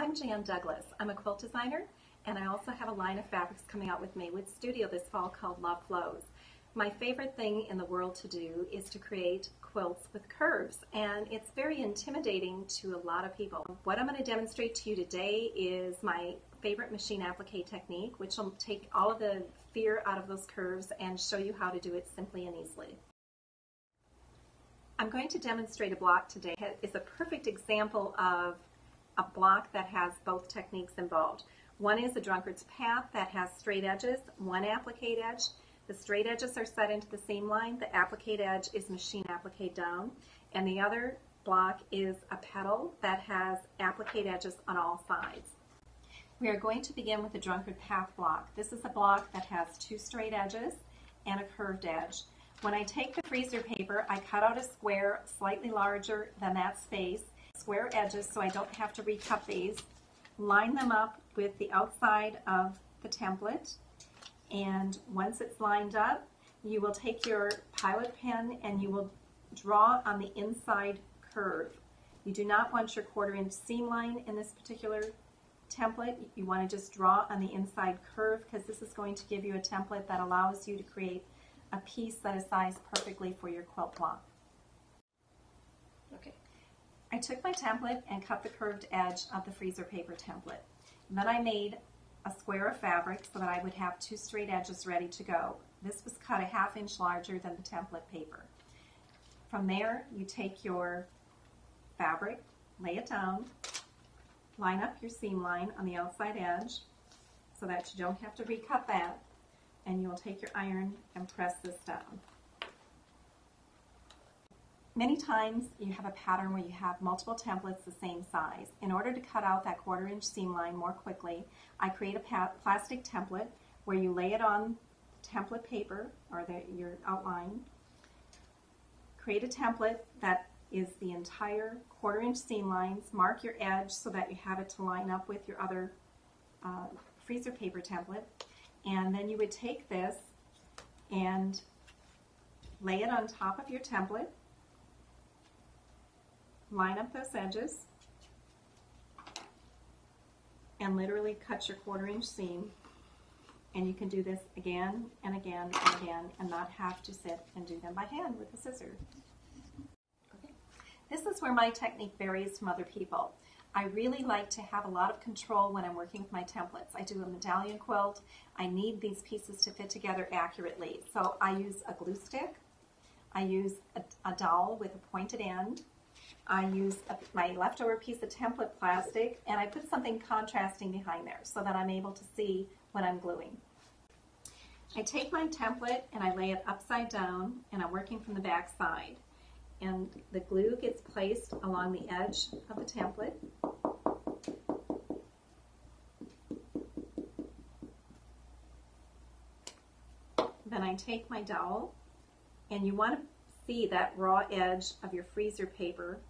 I'm Jan Douglas. I'm a quilt designer, and I also have a line of fabrics coming out with me with Studio this fall called Love Flows. My favorite thing in the world to do is to create quilts with curves, and it's very intimidating to a lot of people. What I'm going to demonstrate to you today is my favorite machine applique technique, which will take all of the fear out of those curves and show you how to do it simply and easily. I'm going to demonstrate a block today. It's a perfect example of a block that has both techniques involved. One is a drunkard's path that has straight edges, one applique edge. The straight edges are set into the seam line, the applique edge is machine applique down, and the other block is a petal that has applique edges on all sides. We are going to begin with the drunkard path block. This is a block that has two straight edges and a curved edge. When I take the freezer paper, I cut out a square slightly larger than that space, square edges so I don't have to recut these, line them up with the outside of the template, and once it's lined up, you will take your pilot pen and you will draw on the inside curve. You do not want your 1/4 inch seam line in this particular template. You want to just draw on the inside curve because this is going to give you a template that allows you to create a piece that is sized perfectly for your quilt block. Okay. I took my template and cut the curved edge of the freezer paper template. And then I made a square of fabric so that I would have two straight edges ready to go. This was cut a 1/2 inch larger than the template paper. From there, you take your fabric, lay it down, line up your seam line on the outside edge so that you don't have to recut that, and you will take your iron and press this down. Many times you have a pattern where you have multiple templates the same size. In order to cut out that 1/4 inch seam line more quickly, I create a plastic template where you lay it on template paper or your outline. Create a template that is the entire 1/4 inch seam lines. Mark your edge so that you have it to line up with your other freezer paper template. And then you would take this and lay it on top of your template. Line up those edges and literally cut your 1/4 inch seam, and you can do this again and again and again and not have to sit and do them by hand with a scissor. Okay. This is where my technique varies from other people. I really like to have a lot of control when I'm working with my templates. I do a medallion quilt. I need these pieces to fit together accurately. So I use a glue stick. I use a dowel with a pointed end. I use my leftover piece of template plastic, and I put something contrasting behind there so that I'm able to see what I'm gluing. I take my template and I lay it upside down, and I'm working from the back side. And the glue gets placed along the edge of the template. Then I take my dowel, and you want to see that raw edge of your freezer paper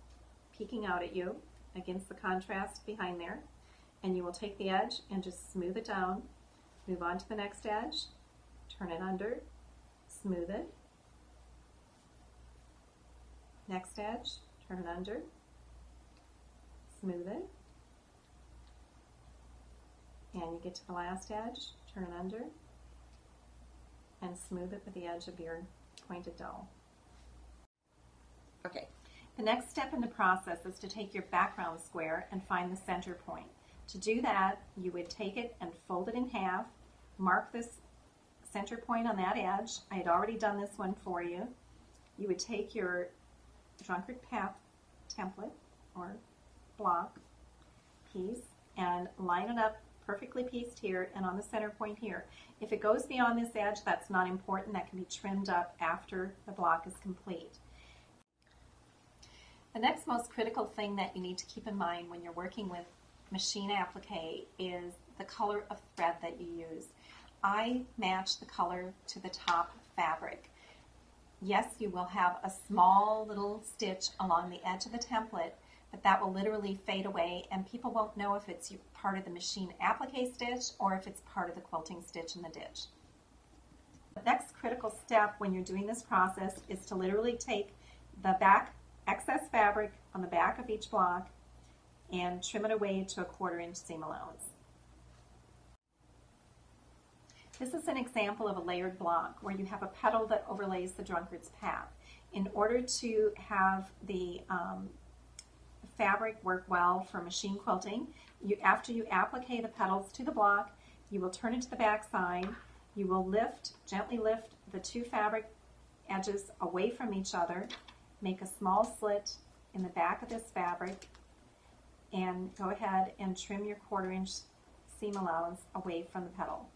peeking out at you against the contrast behind there. And you will take the edge and just smooth it down, move on to the next edge, turn it under, smooth it. Next edge, turn it under, smooth it. And you get to the last edge, turn it under, and smooth it with the edge of your pointed dowel. Okay, the next step in the process is to take your background square and find the center point. To do that, you would take it and fold it in half, mark this center point on that edge. I had already done this one for you. You would take your drunkard path template or block piece and line it up perfectly pieced here and on the center point here. If it goes beyond this edge, that's not important. That can be trimmed up after the block is complete. The next most critical thing that you need to keep in mind when you're working with machine applique is the color of thread that you use. I match the color to the top fabric. Yes, you will have a small little stitch along the edge of the template, but that will literally fade away and people won't know if it's part of the machine applique stitch or if it's part of the quilting stitch in the ditch. The next critical step when you're doing this process is to literally take the back excess fabric on the back of each block, and trim it away to a 1/4 inch seam allowance. This is an example of a layered block where you have a petal that overlays the drunkard's path. In order to have the fabric work well for machine quilting, after you applique the petals to the block, you will turn it to the back side. You will gently lift the two fabric edges away from each other, make a small slit in the back of this fabric, and go ahead and trim your 1/4 inch seam allowance away from the petal.